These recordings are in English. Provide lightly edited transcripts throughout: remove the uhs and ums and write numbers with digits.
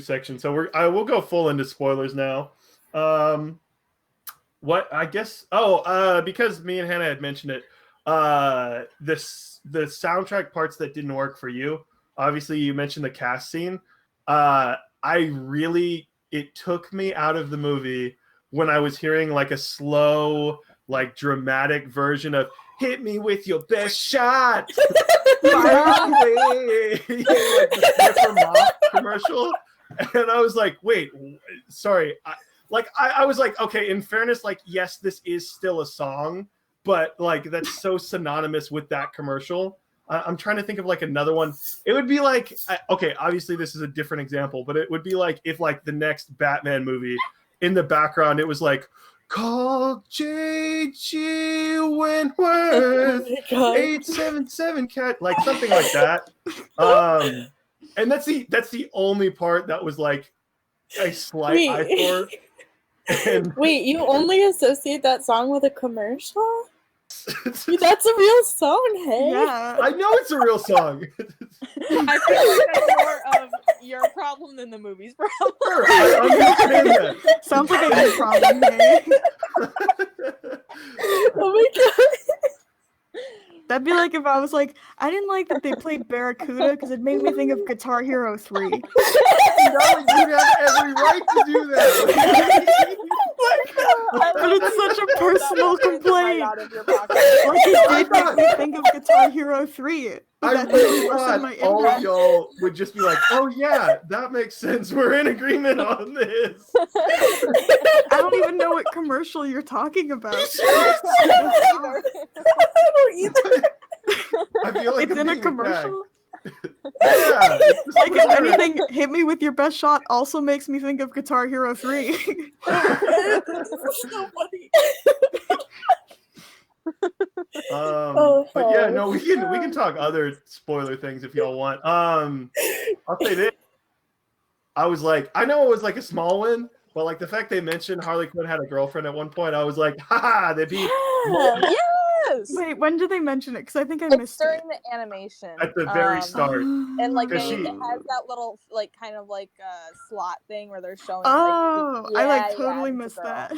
section, so I will go full into spoilers now. What I guess? Because me and Hannah had mentioned it. The soundtrack parts that didn't work for you. Obviously, you mentioned the cast scene. It took me out of the movie when I was hearing like a slow, like dramatic version of "Hit me with your best shot." Finally, like the Sniffer Mop commercial, and I was like, "Wait, sorry." I was like, okay, in fairness, like, yes, this is still a song, but like that's so synonymous with that commercial. I'm trying to think of like another one. It would be like, okay, obviously this is a different example, but it would be like if like the next Batman movie in the background, it was like, call J.G. Wentworth, 877 cat, like something like that. And that's the only part that was like a slight eyesore. Wait, you only associate that song with a commercial? That's a real song, hey? Yeah. I know it's a real song. I feel like that's more of your problem than the movie's problem. Sure, I understand that. Sounds like a you problem, hey? Oh my god. That'd be like if I was like, I didn't like that they played Barracuda because it made me think of Guitar Hero 3. No, you have every right to do that. But it's such a personal complaint. Like it did make me think of Guitar Hero 3. I really thought all of y'all would just be like, oh yeah, that makes sense. We're in agreement on this. I don't even know what commercial you're talking about. I don't either. I feel like it's in a commercial? Yeah. Like if anything, Hit Me With Your Best Shot also makes me think of Guitar Hero 3. So funny. But yeah, no, we can talk other spoiler things if y'all want. I'll say this. I was like, I know it was like a small one, but like the fact they mentioned Harley Quinn had a girlfriend at one point, I was like, haha, they beat. Yes. Wait, when did they mention it? Because I think I It's missed during it. the animation. At the very start. And like it Because has that little like kind of like slot thing where they're showing. Oh, like, I like totally it's a missed girl. that.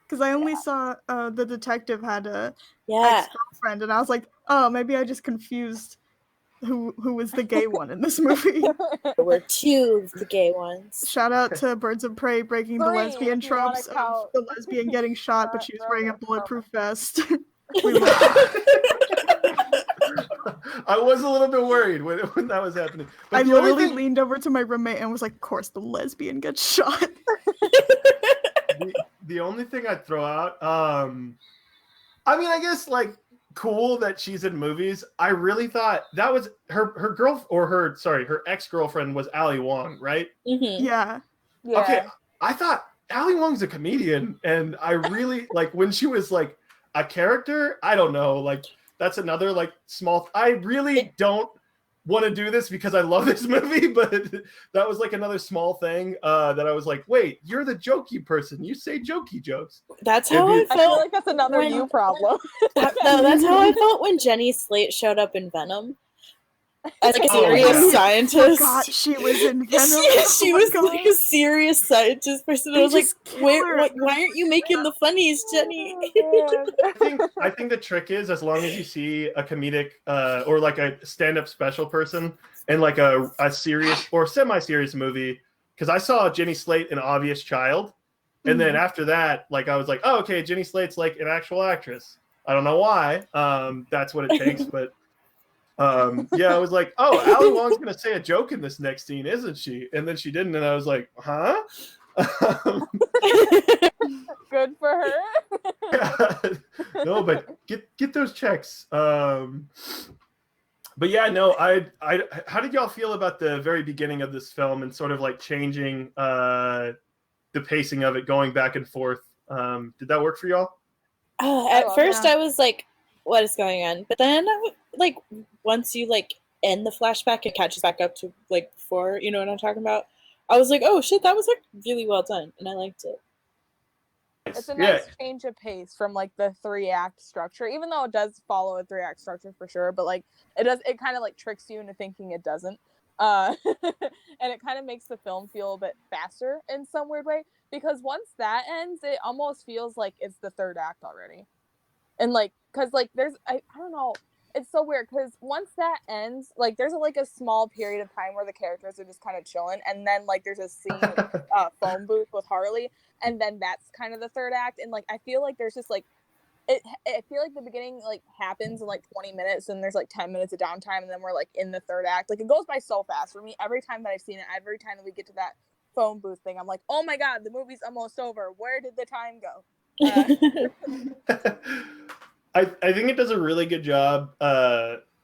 Because I only saw the detective had a Yeah. ex-girlfriend, and I was like, oh, maybe I just confused who was the gay one in this movie. There were two of the gay ones. Shout out to Birds of Prey breaking the Three, lesbian if you wanna tropes of count. the lesbian getting shot, but she was wearing a bulletproof vest. I was a little bit worried when that was happening. But I the only literally thing- leaned over to my roommate and was like, of course the lesbian gets shot. the only thing I'd throw out, I mean, I guess like cool that she's in movies. I really thought that was her ex-girlfriend was Ali Wong, right? Mm-hmm. Yeah. Yeah. Okay, I thought Ali Wong's a comedian, and I really like when she was like a character. I don't know, like that's another like small. I really don't want to do this because I love this movie, but that was like another small thing that I was like, wait, you're the jokey person. You say jokey jokes. That's how I I feel felt. like that's another when- you problem. No, that's how I felt when Jenny Slate showed up in Venom as like a Oh, serious yeah. scientist. God, she was in Venom. She Oh my was God. like a serious scientist person. I They was like, just wait, kill her. why aren't you making the funnies, Jenny? I think the trick is as long as you see a comedic or like a stand-up special person in like a serious or semi-serious movie, because I saw Jenny Slate in Obvious Child, and then after that, like I was like, oh, okay, Jenny Slate's like an actual actress. I don't know why. That's what it takes, but yeah, I was like, oh, Ali Wong's gonna say a joke in this next scene, isn't she? And then she didn't, and I was like, huh? Good for her. No, but get those checks. But yeah, no, I how did y'all feel about the very beginning of this film and sort of like changing the pacing of it, going back and forth? Did that work for y'all? At first, that. I was like, what is going on? But then, like, once you like end the flashback, it catches back up to like before. You know what I'm talking about? I was like, oh shit, that was like really well done, and I liked it. It's a nice change of pace from like the 3-act structure, even though it does follow a 3-act structure for sure. But like it kind of like tricks you into thinking it doesn't. and it kind of makes the film feel a bit faster in some weird way, because once that ends, it almost feels like it's the third act already. And like, because like there's I don't know, it's so weird, because once that ends, like there's like a small period of time where the characters are just kind of chilling, and then like there's a scene phone booth with Harley, and then that's kind of the third act. And like I feel like there's just like I feel like the beginning like happens in like 20 minutes, and there's like 10 minutes of downtime, and then we're like in the third act. Like it goes by so fast for me every time that I've seen it. Every time that we get to that phone booth thing, I'm like, oh my god, the movie's almost over. Where did the time go? I think it does a really good job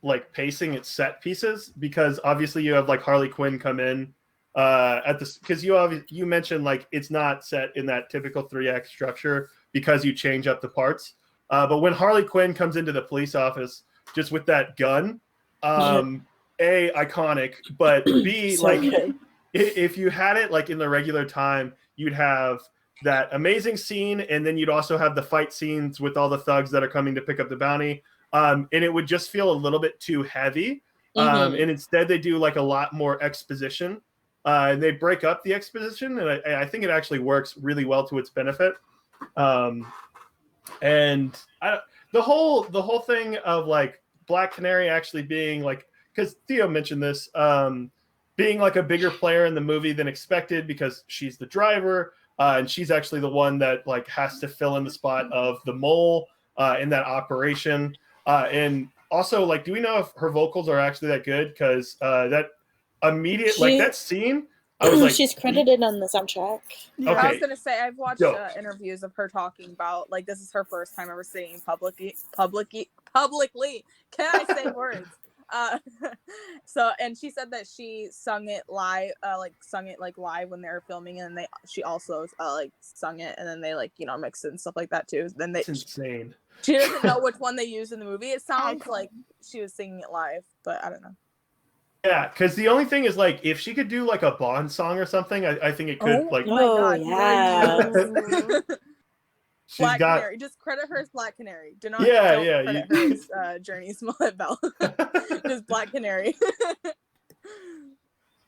like pacing its set pieces, because obviously you have like Harley Quinn come in at this, because you mentioned like it's not set in that typical 3-act structure because you change up the parts. But when Harley Quinn comes into the police office just with that gun, A, iconic, but B, So like good. if you had it like in the regular time, you'd have that amazing scene, and then you'd also have the fight scenes with all the thugs that are coming to pick up the bounty. And it would just feel a little bit too heavy. And instead they do like a lot more exposition. And they break up the exposition, and I think it actually works really well to its benefit. And the whole thing of like Black Canary actually being like, because Theo mentioned this, being like a bigger player in the movie than expected, because she's the driver, and she's actually the one that like has to fill in the spot of the mole in that operation. And also, like, do we know if her vocals are actually that good? Because that immediate like that scene, I was like, she's credited on the soundtrack. Yeah. Okay. I was gonna say, I've watched interviews of her talking about like this is her first time ever singing publicly. Can I say words? So, and she said that she sung it live, live when they were filming, and she also like sung it, and then they like mixed it and stuff like that too. Then it's insane. She doesn't know which one they used in the movie. It sounds like she was singing it live, but I don't know. Yeah, because the only thing is like if she could do like a Bond song or something, I think it could like. Oh yeah. Black Canary. Just credit her as Black Canary. Do not credit her as Journey Smollett Bell. Just Black Canary.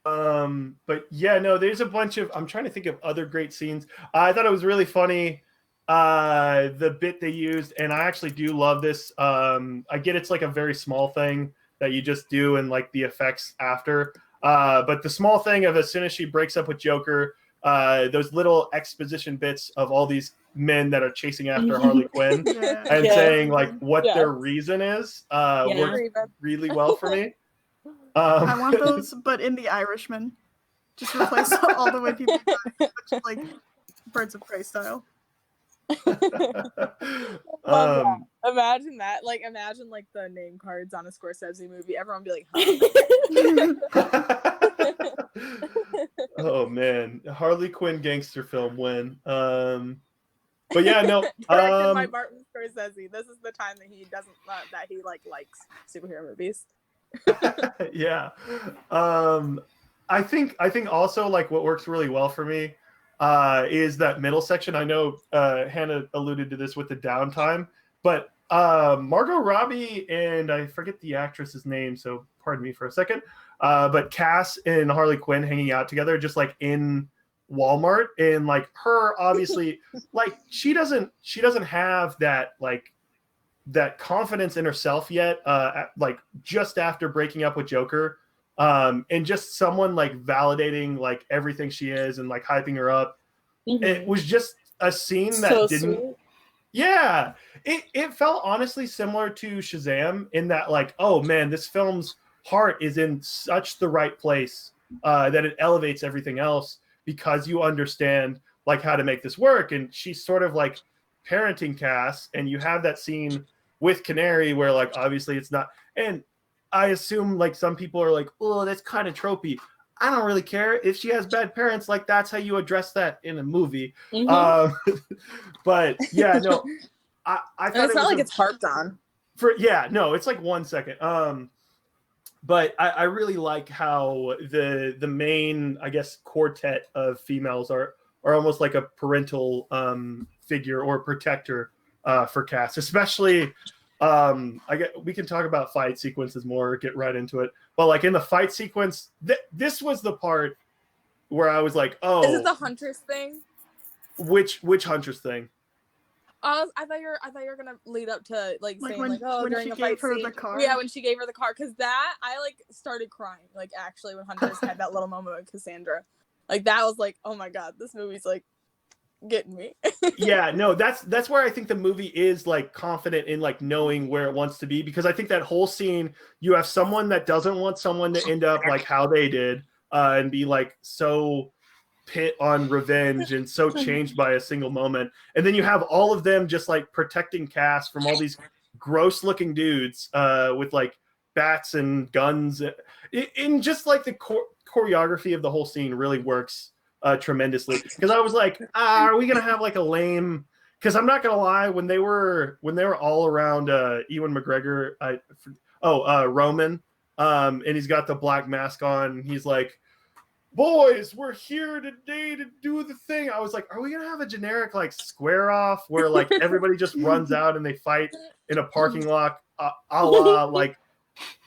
But yeah, no, there's a bunch of. I'm trying to think of other great scenes. I thought it was really funny. The bit they used, and I actually do love this. I get it's like a very small thing that you just do and like the effects after. But the small thing of as soon as she breaks up with Joker, those little exposition bits of all these men that are chasing after Harley Quinn and saying like what their reason is works really well for me. I want those, but in The Irishman. Just replace all the way people like Birds of Prey style. Imagine that. Like, imagine like the name cards on a Scorsese movie. Everyone would be like, huh? Oh man, Harley Quinn gangster film win. But yeah, no. Directed by Martin Scorsese. This is the time that he doesn't that he likes superhero movies. Yeah. I think also like what works really well for me is that middle section. I know Hannah alluded to this with the downtime, but Margot Robbie and I forget the actress's name, so pardon me for a second. But Cass and Harley Quinn hanging out together, just like in Walmart, and like her obviously like she doesn't have that like that confidence in herself yet. Like just after breaking up with Joker, and just someone like validating like everything she is and like hyping her up. It was just a scene that So didn't. sweet. Yeah, it felt honestly similar to Shazam in that like, oh man, this film's heart is in such the right place that it elevates everything else because you understand like how to make this work. And she's sort of like parenting Cass, and you have that scene with Canary where like obviously it's not. And I assume like some people are like, oh, that's kind of tropey. I don't really care if she has bad parents. Like that's how you address that in a movie. But yeah, no, I thought it's not like it's harped on. It's like 1 second. But I really like how the main, I guess, quartet of females are almost like a parental figure or protector for Cass, especially we can talk about fight sequences more, get right into it. But like in the fight sequence, this was the part where I was like, oh, Is it the Huntress thing? Which Huntress thing? I thought you were gonna lead up to like saying when, like, oh, when during she the gave fight her scene. the car. Yeah, when she gave her the car, because that I like started crying like actually when Huntress had that little moment with Cassandra, like that was like, oh my god, this movie's like getting me. Yeah, no, that's where I think the movie is like confident in like knowing where it wants to be, because I think that whole scene, you have someone that doesn't want someone to end up like how they did and be like so pit on revenge and so changed by a single moment, and then you have all of them just like protecting Cass from all these gross looking dudes with like bats and guns. In just like the choreography of the whole scene really works tremendously, because I was like, are we gonna have like a lame, because I'm not gonna lie, when they were all around Ewan McGregor, Roman, and he's got the black mask on, he's like, boys, we're here today to do the thing. I was like, are we gonna have a generic like square off where like everybody just runs out and they fight in a parking lot, a la like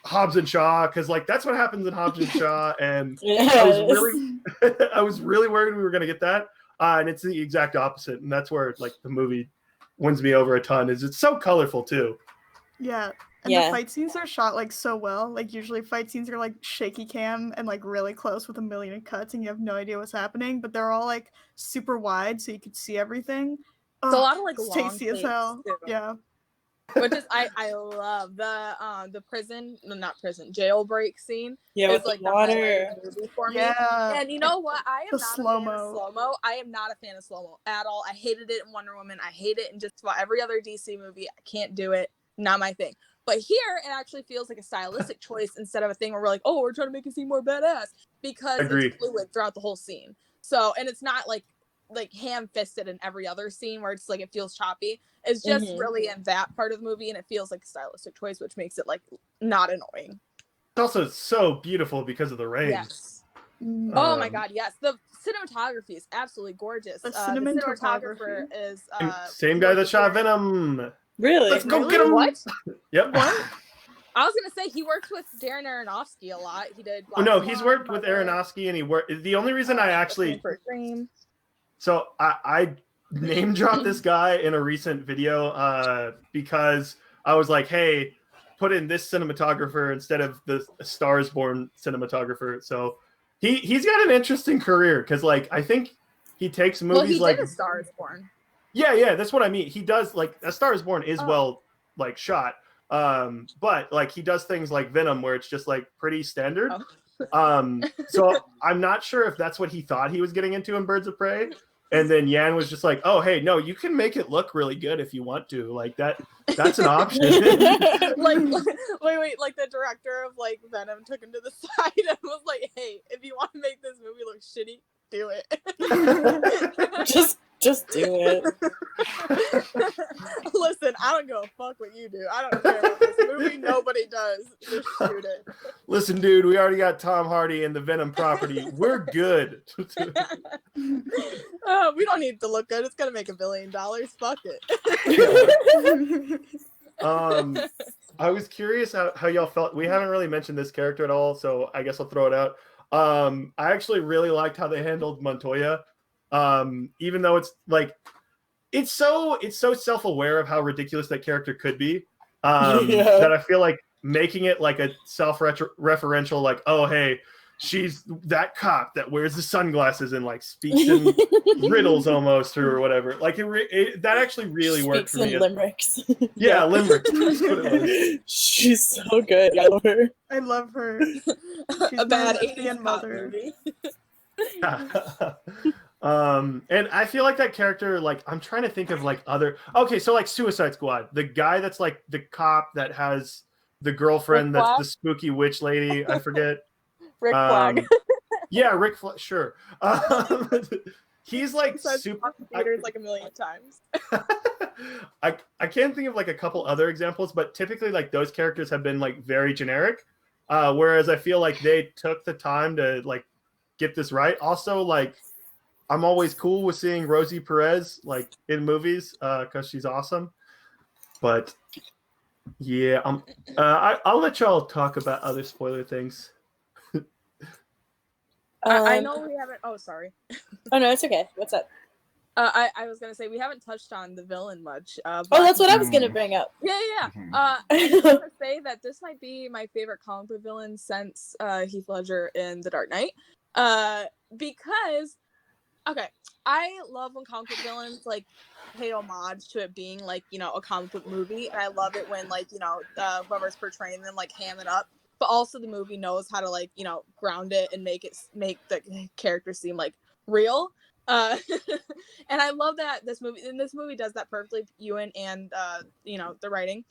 Hobbs and Shaw? Because like that's what happens in Hobbs and Shaw, and I was really worried we were gonna get that, and it's the exact opposite, and that's where like the movie wins me over a ton. Is it's so colorful too. Yeah. And the fight scenes are shot like so well. Like usually fight scenes are like shaky cam and like really close with a million cuts and you have no idea what's happening, but they're all like super wide so you could see everything. It's a lot of like it's long tasty as hell. too. Yeah. Which is I love the prison, no, not prison, jailbreak scene. Yeah, with like the water. movie for me. Yeah. And you know what? I am The not slow-mo. a fan of slow-mo. I am not a fan of slow-mo at all. I hated it in Wonder Woman. I hate it in just about every other DC movie. I can't do it. Not my thing. But here, it actually feels like a stylistic choice instead of a thing where we're like, oh, we're trying to make it seem more badass, because it's fluid throughout the whole scene. So, and it's not like ham-fisted in every other scene where it's like it feels choppy. It's just really in that part of the movie, and it feels like a stylistic choice, which makes it like not annoying. It's also so beautiful because of the rain. Yes. Oh my god, yes. The cinematography is absolutely gorgeous. The The cinematography. cinematographer is Same guy that shot Venom. Really? Let's go get him. What? Yep. What? I was gonna say he worked with Darren Aronofsky a lot. He did. Oh no, he's worked with Aronofsky, and he worked. The only reason I actually so I name dropped this guy in a recent video because I was like, hey, put in this cinematographer instead of the Stars Born cinematographer. So he's got an interesting career, because like I think he takes movies he did a Star is Born. Yeah, that's what I mean. He does like A Star is Born is well like shot. But like he does things like Venom where it's just like pretty standard. So I'm not sure if that's what he thought he was getting into in Birds of Prey. And then Yan was just like, oh hey, no, you can make it look really good if you want to. Like that's an option. wait, like the director of like Venom took him to the side and was like, hey, if you want to make this movie look shitty, do it. Just do it. Listen, I don't give a fuck what you do. I don't care about this movie. Nobody does. Just shoot it. Listen, dude, we already got Tom Hardy and the Venom property. We're good. We don't need to look good. It's gonna make $1 billion. Fuck it. I was curious how y'all felt. We haven't really mentioned this character at all, so I guess I'll throw it out. I actually really liked how they handled Montoya. Even though it's like it's so self-aware of how ridiculous that character could be, that I feel like making it like a self-referential, like, oh hey, she's that cop that wears the sunglasses and like speaks in riddles almost or whatever. Like that actually really worked for me. Limericks. Yeah, limericks. She's so good. I love her. I love her. She's a bad lesbian mother. And I feel like that character, like I'm trying to think of like other. Okay, so like Suicide Squad, the guy that's like the cop that has the girlfriend that's the spooky witch lady. I forget. Rick Flag. Yeah, Rick Flag. Sure. He's like super. Theaters like a million times. I can't think of like a couple other examples, but typically like those characters have been like very generic. Whereas I feel like they took the time to like get this right. Also, like I'm always cool with seeing Rosie Perez like in movies because she's awesome. But Yeah, I'll let y'all talk about other spoiler things. I know we haven't. Oh, sorry. Oh no, it's okay. What's up? I was gonna say we haven't touched on the villain much. Oh, that's what I was gonna bring up. Yeah. Mhm. I just want to say that this might be my favorite comic book villain since Heath Ledger in The Dark Knight. Because okay, I love when comic book villains like pay homage to it being like, you know, a comic book movie, and I love it when like, you know, whoever's portraying them like ham it up, but also the movie knows how to like, you know, ground it and make the character seem like real. And I love that this movie does that perfectly. Ewan and you know, the writing,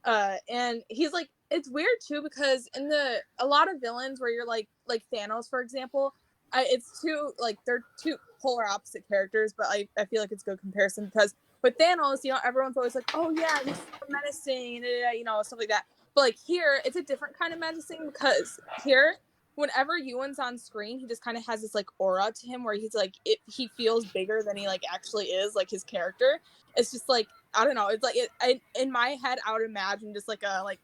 and he's like, it's weird too because in a lot of villains where you're like Thanos, for example, it's two like they're two polar opposite characters, but I feel like it's a good comparison because with Thanos, you know, everyone's always like, oh yeah, he's so menacing, you know, stuff like that. But like here, it's a different kind of menacing because here, whenever Ewan's on screen, he just kind of has this like aura to him where he's like, he feels bigger than he like actually is, like his character. It's just like, I don't know, it's like in my head, I would imagine just like a like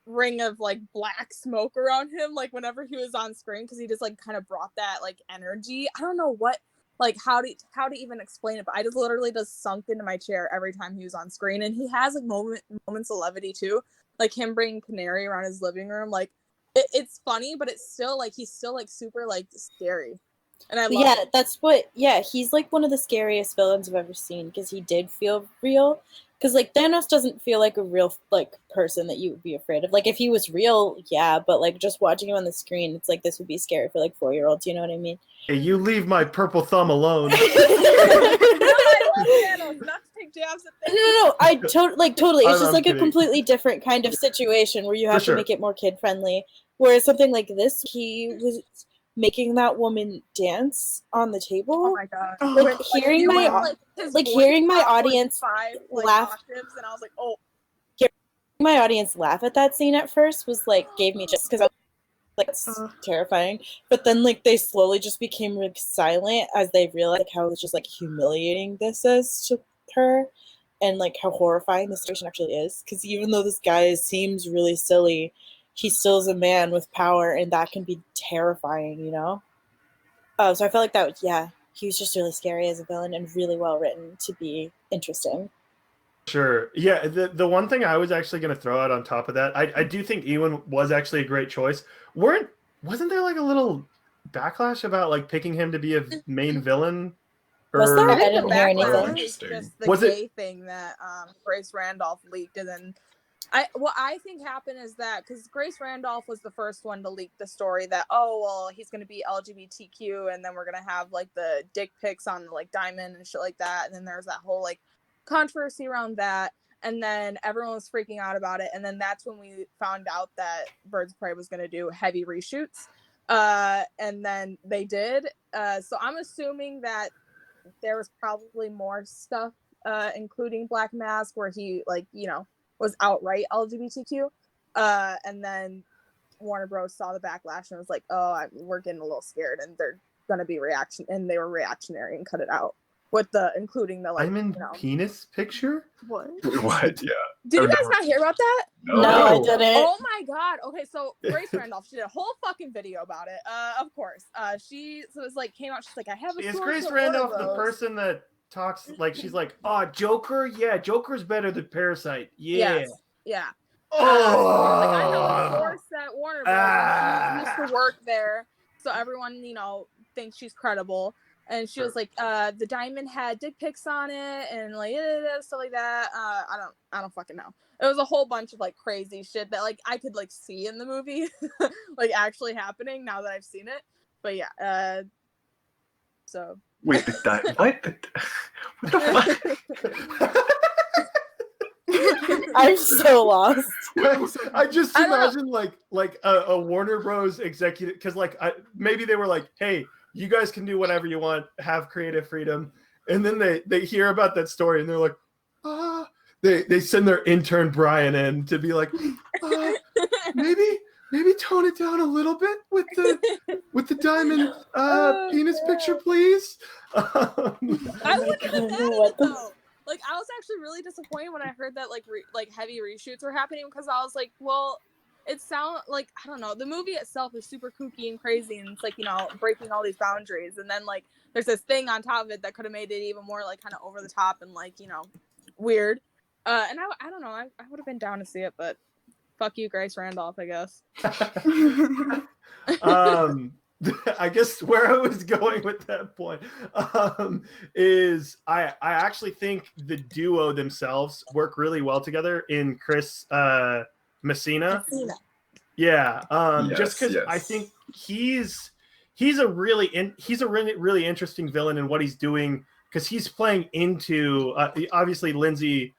ring of like black smoke around him, like whenever he was on screen, because he just like kind of brought that like energy. I don't know what, like how to even explain it, but I just literally just sunk into my chair every time he was on screen. And he has like moments of levity too, like him bringing Canary around his living room. Like it's funny, but it's still like he's still like super like scary, and I love it. That's what. Yeah, he's like one of the scariest villains I've ever seen because he did feel real. Because like Thanos doesn't feel like a real like person that you would be afraid of. Like if he was real, yeah, but like just watching him on the screen, it's like this would be scary for like 4-year-olds. You know what I mean? Hey, you leave my purple thumb alone. No, I love Thanos, not to take jabs at Thanos. No, I totally. It's just I'm like kidding. a completely different kind of situation where you have For to sure. make it more kid friendly. Whereas something like this, he was making that woman dance on the table. Oh my god! Like hearing his like voice hearing my dropped, like, audience 5 like, laugh. octaves, and I was like, oh. My audience laugh at that scene at first was like gave me just because I was like it's terrifying, but then like they slowly just became like silent as they realized like, how it's just like humiliating this is to her, and like how horrifying the situation actually is. Because even though this guy seems really silly, he still is a man with power, and that can be terrifying, you know. So I felt like that was, yeah, he was just really scary as a villain and really well written to be interesting. Sure. Yeah, the one thing I was actually going to throw out on top of that, I do think Ewan was actually a great choice. Wasn't there like a little backlash about like picking him to be a main villain? Was there? Or- I didn't hear Backlash anything. is just the Was it- gay thing that Grace Randolph leaked, and then what I think happened is that because Grace Randolph was the first one to leak the story that, oh well, he's gonna be LGBTQ, and then we're gonna have like the dick pics on like Diamond and shit like that, and then there's that whole like controversy around that, and then everyone was freaking out about it, and then that's when we found out that Birds of Prey was gonna do heavy reshoots, and then they did. So I'm assuming that there was probably more stuff, including Black Mask, where he like, you know, was outright LGBTQ, and then Warner Bros saw the backlash and was like, oh, we're getting a little scared, and they're gonna be reaction, and they were reactionary and cut it out with the including the like, Diamond you know. penis picture? What? What? Yeah. Did you Oh, guys no. not hear about that? No, I No. didn't. Oh my god. Okay, so Grace Randolph, she did a whole fucking video about it. Of course. She so it was like came out, she's like, I have a Is source Grace at Randolph Warner the Bros. person that talks like she's like, oh, Joker? Yeah, Joker's better than Parasite. Yeah. Yes. Yeah. Oh. Like, I have a source at Warner Bros. And she used to work there, so everyone, you know, thinks she's credible. And she was like, the Diamond had dick pics on it, and like stuff like that. I don't fucking know. It was a whole bunch of like crazy shit that like I could like see in the movie, like actually happening now that I've seen it. But yeah, so. Wait, what? What the fuck? I'm so lost. I just I don't know. imagine like a Warner Bros. Executive, because like maybe they were like, hey, you guys can do whatever you want, have creative freedom, and then they hear about that story and they're like, they send their intern Brian in to be like, maybe tone it down a little bit with the Diamond Oh, penis God. picture, please. I wouldn't have had What it the- though. like I was actually really disappointed when I heard that like heavy reshoots were happening, because I was like, well, it sounds like, I don't know, the movie itself is super kooky and crazy, and it's like, you know, breaking all these boundaries, and then like there's this thing on top of it that could have made it even more like kind of over the top and like, you know, weird. And I don't know, I would have been down to see it, but fuck you, Grace Randolph, I guess. I guess where I was going with that point is I actually think the duo themselves work really well together in Chris Messina. Yeah, just because I think he's a really interesting villain in what he's doing, because he's playing into obviously Lindsay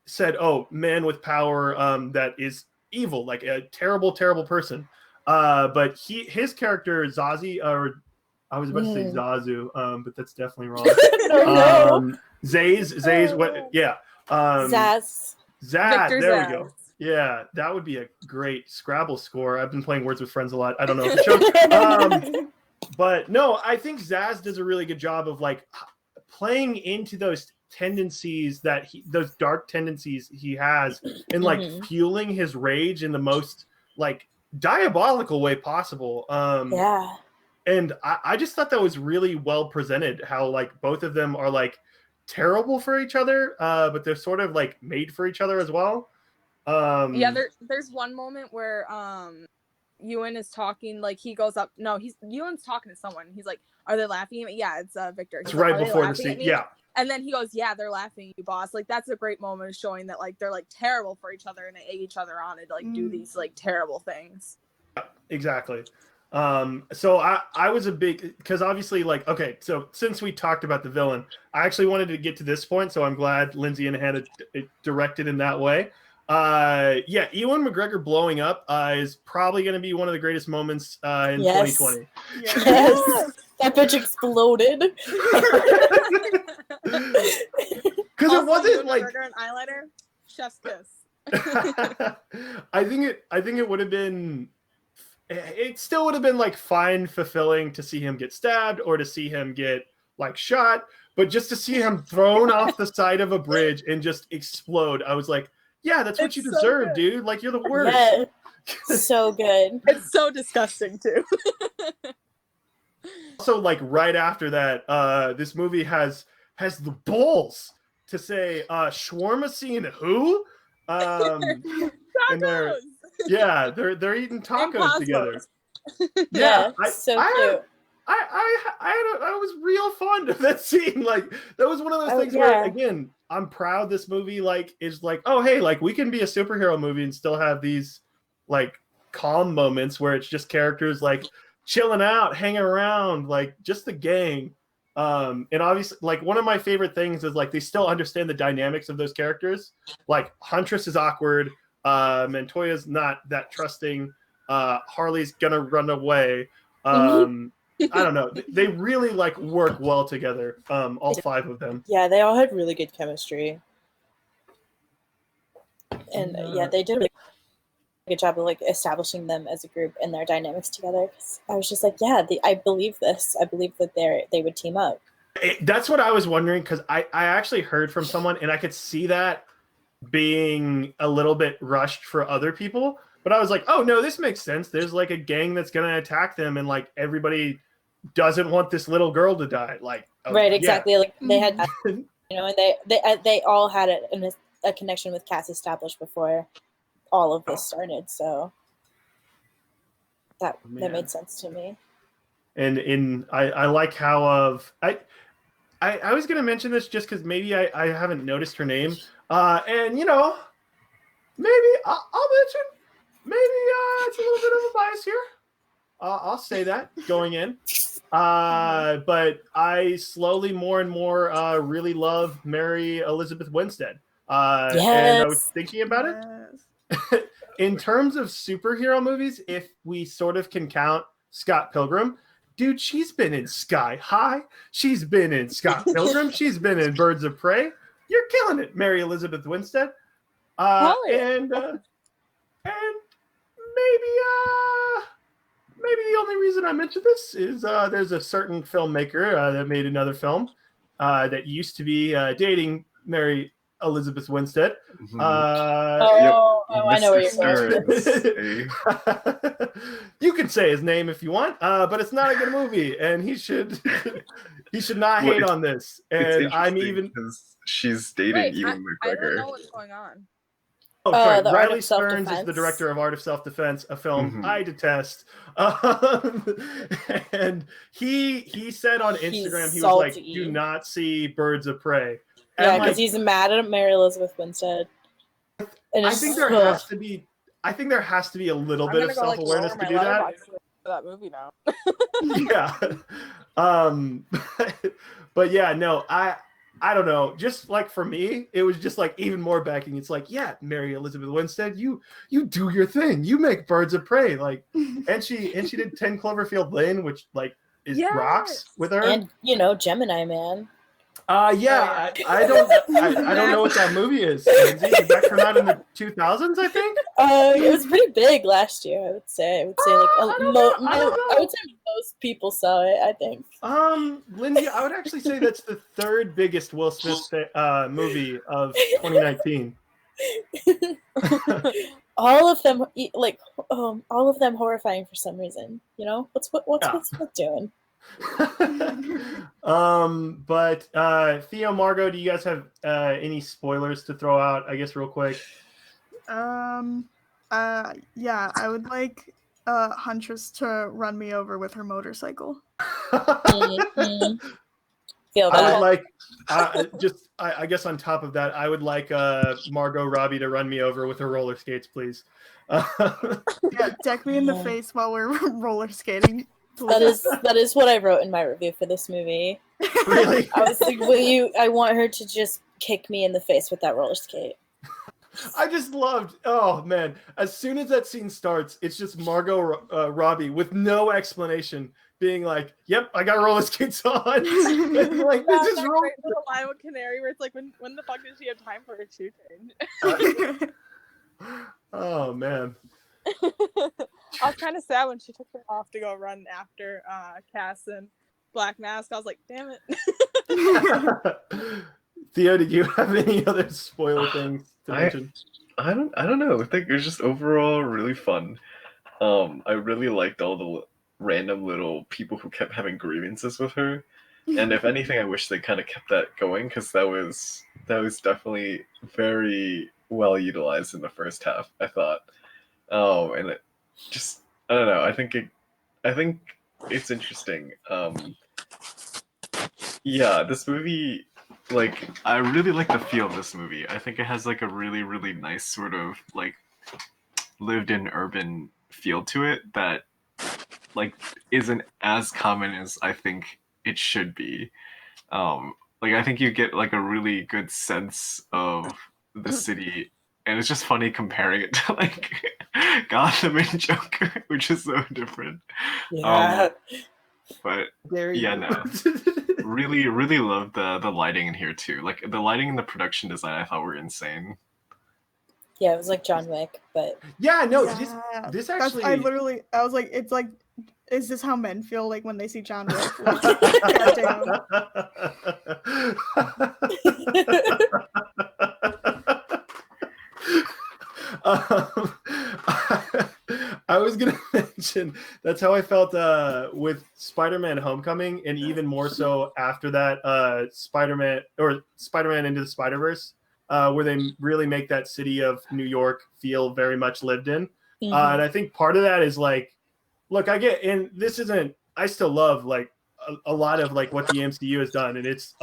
said, "Oh, man with power that is evil, like a terrible person." But his character Zazie, or I was about to say Zazu, but that's definitely wrong. Zaze, what? Yeah, Zaz. Victor there Zaz. we go. Yeah, that would be a great Scrabble score. I've been playing Words with Friends a lot. I don't know for sure. But no, I think Zaz does a really good job of like playing into those tendencies those dark tendencies he has, and like fueling his rage in the most like diabolical way possible. Yeah. And I just thought that was really well presented, how like both of them are like terrible for each other, but they're sort of like made for each other as well. Yeah, there's one moment where Ewan is talking, like he goes up, no, Ewan's talking to someone, he's like, are they laughing at me? Yeah, it's Victor. It's He's like, right before the scene. Yeah. And then he goes, yeah, they're laughing at you, boss. Like, that's a great moment of showing that like they're like terrible for each other, and they egg each other on to like do these like terrible things. Exactly. So I was a big, because obviously like, okay, so since we talked about the villain, I actually wanted to get to this point, so I'm glad Lindsay and Hannah directed in that way. Yeah, Ewan McGregor blowing up is probably going to be one of the greatest moments in 2020. Yes. That bitch exploded. Because it wasn't like an eyeliner, chef's kiss. I think it would have been. It still would have been like fine, fulfilling to see him get stabbed or to see him get like shot, but just to see him thrown off the side of a bridge and just explode, I was like, yeah, that's what you deserve, dude. Like, you're the worst. Yeah. So good. It's so disgusting too. Also, like right after that, this movie has the balls to say shawarma scene who? And they're eating tacos together. Yeah, so cute. I was real fond of that scene. Like, that was one of those things where, again, I'm proud this movie like is like, oh hey, like we can be a superhero movie and still have these like calm moments where it's just characters like chilling out, hanging around, like just the gang. And obviously, like one of my favorite things is like they still understand the dynamics of those characters. Like Huntress is awkward, Montoya's not that trusting, Harley's gonna run away. I don't know. They really like work well together. All five of them. Yeah, they all had really good chemistry. And yeah, they did a good job of like establishing them as a group and their dynamics together. I was just like, yeah, I believe this. I believe that they would team up. That's what I was wondering, because I actually heard from someone, and I could see that being a little bit rushed for other people. But I was like, oh no, this makes sense. There's like a gang that's gonna attack them, and like everybody doesn't want this little girl to die. Like, right, exactly. Yeah. Like they had, you know, and they all had a connection with Cass established before all of this started. So that made sense to me. And I like how I was gonna mention this just because maybe I haven't noticed her name. And you know, maybe I'll mention. Maybe it's a little bit of a bias here. I'll say that going in. But I slowly more and more really love Mary Elizabeth Winstead. And I was thinking about it. In terms of superhero movies, if we sort of can count Scott Pilgrim, dude, she's been in Sky High. She's been in Scott Pilgrim. She's been in Birds of Prey. You're killing it, Mary Elizabeth Winstead. And maybe the only reason I mentioned this is there's a certain filmmaker that made another film, that used to be dating Mary Elizabeth Winstead. Mhm. I know where you're going. Mr. Say. You can say his name if you want, but it's not a good movie, and he should not Well, hate on this. It's And I'm interesting even because she's dating Wait, Ewan I don't know McGregor. what's going on. sorry. The Art of Riley Stearns is the Self-Defense. director of Art of Self-Defense, a film Mhm. I detest. And he said on Instagram, he was like, salty. "Do not see Birds of Prey." Yeah, And because like, he's mad at Mary Elizabeth Winstead. And I it's think just, there has to be. I think there has to be a little I'm bit gonna of go like self-awareness lower to my do that. letterbox for that movie now. Yeah. But yeah, no, I don't know. Just like for me, it was just like even more backing. It's like, yeah, Mary Elizabeth Winstead, you do your thing. You make Birds of Prey. Like, and she did 10 Cloverfield Lane, which like is rocks with her. and Gemini Man. Yeah, I don't know what that movie is. Lindsay. Did that come out in the 2000s, I think? It was pretty big last year. I would say like I don't know. I would say most people saw it. I think. Lindsay, I would actually say that's the third biggest Will Smith movie of 2019. All of them all of them horrifying for some reason. What's Yeah. Will Smith doing? But Theo, Margot, do you guys have any spoilers to throw out? I guess real quick. Yeah, I would like Huntress to run me over with her motorcycle. Mhm. Feel I that. would like I guess on top of that, I would like Margot Robbie to run me over with her roller skates, please. Yeah, deck me in the Yeah. face while we're roller skating. That is what I wrote in my review for this movie. Really? I was like, I want her to just kick me in the face with that roller skate. I just loved. Oh man! As soon as that scene starts, it's just Margot Robbie with no explanation, being like, "Yep, I got roller skates on." And, like they just that roll. great little line with Canary where it's like, when the fuck did she have time for a shoe change? Oh man! I was kind of sad when she took her off to go run after Cass and Black Mask. I was like, damn it. Theo, did you have any other spoiler things to mention? I don't know. I think it was just overall really fun. I really liked all the random little people who kept having grievances with her. And if anything, I wish they kind of kept that going because that was definitely very well utilized in the first half, I thought. And it just, I don't know. I think it's interesting. Yeah, this movie, like, I really like the feel of this movie. I think it has like a really, really nice sort of like lived-in urban feel to it that like isn't as common as I think it should be. Like I think you get like a really good sense of the city, and it's just funny comparing it to like Gotham and Joker, which is so different. Yeah. But There you yeah, go. no. really, really love the lighting in here too. Like the lighting and the production design, I thought were insane. Yeah, it was like John Wick, but Yeah, no, Yeah. this That's- actually. I was like, it's like, is this how men feel like when they see John Wick? Like, goddamn. I was gonna mention that's how I felt with Spider-Man: Homecoming, and even more so after that Spider-Man Into the Spider-Verse, where they really make that city of New York feel very much lived in. And I think part of that is like, look, I get, and this isn't. I still love like a lot of like what the MCU has done, and it's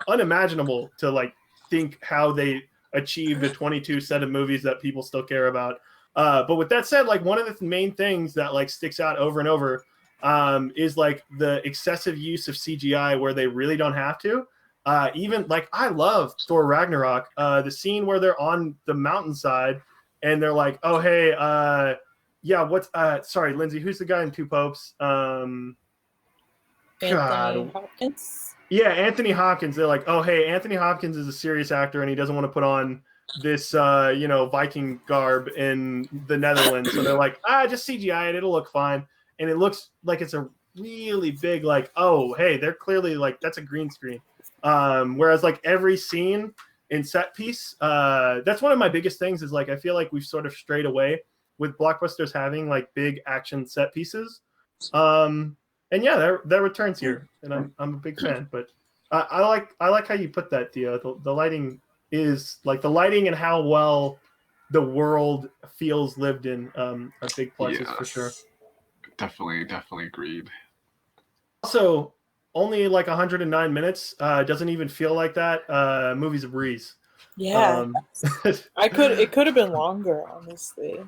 unimaginable to like think how they achieved a 22 set of movies that people still care about. But with that said, like one of the main things that like sticks out over and over is like the excessive use of CGI where they really don't have to. Even like I love Thor Ragnarok, the scene where they're on the mountainside and they're like, oh hey, yeah, what's sorry, Lindsay, who's the guy in Two Popes? Anthony God. Hopkins. Yeah, Anthony Hopkins. They're like, oh, hey, Anthony Hopkins is a serious actor and he doesn't want to put on this, Viking garb in the Netherlands. So they're like, just CGI it. It'll look fine. And it looks like it's a really big, like, oh, hey, they're clearly like, that's a green screen. Whereas like every scene in set piece, that's one of my biggest things is like I feel like we've sort of strayed away with blockbusters having like big action set pieces. And yeah, that returns here, and I'm a big fan. But I like how you put that, Theo. The lighting is like the lighting and how well the world feels lived in are big pluses for sure. Definitely agreed. Also, only like 109 minutes. Doesn't even feel like that. Movie's a breeze. Yeah, it could have been longer, honestly.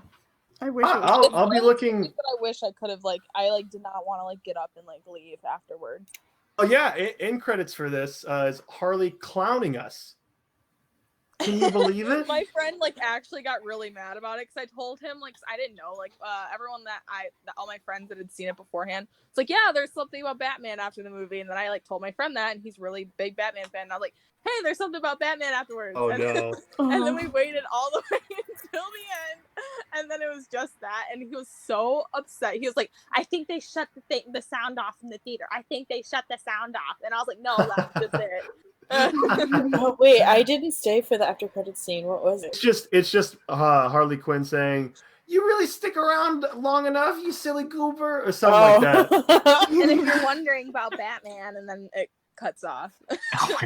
I wish it was. I'll be looking. But I wish I could have I did not want to get up and leave afterward. Oh yeah, in credits for this is Harley clowning us. Can you believe it? My friend actually got really mad about it because I told him 'cause I didn't know everyone all my friends that had seen it beforehand. It's like, yeah, there's something about Batman after the movie, and then I told my friend that, and he's really big Batman fan. And I was like, hey, there's something about Batman afterwards. Oh no! And then we waited all the way until the end, and then it was just that, and he was so upset. He was like, I think they shut the sound off in the theater. I think they shut the sound off, and I was like, no, that's just it. Oh, wait, I didn't stay for the after credits scene. What was it? It's just Harley Quinn saying, "You really stick around long enough, you silly goober," or something like that. And if you're wondering about Batman, and then it cuts off.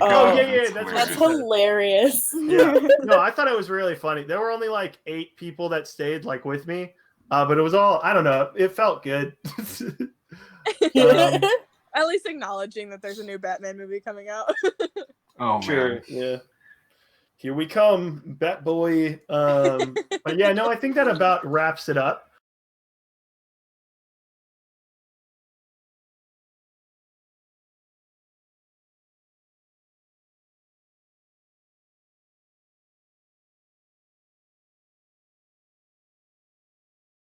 Oh, yeah, that's hilarious. Yeah, no, I thought it was really funny. There were only 8 people that stayed with me, but it was all, I don't know, it felt good. At least acknowledging that there's a new Batman movie coming out. Oh sure, man. yeah. Here we come, Bat Boy. But yeah, no, I think that about wraps it up.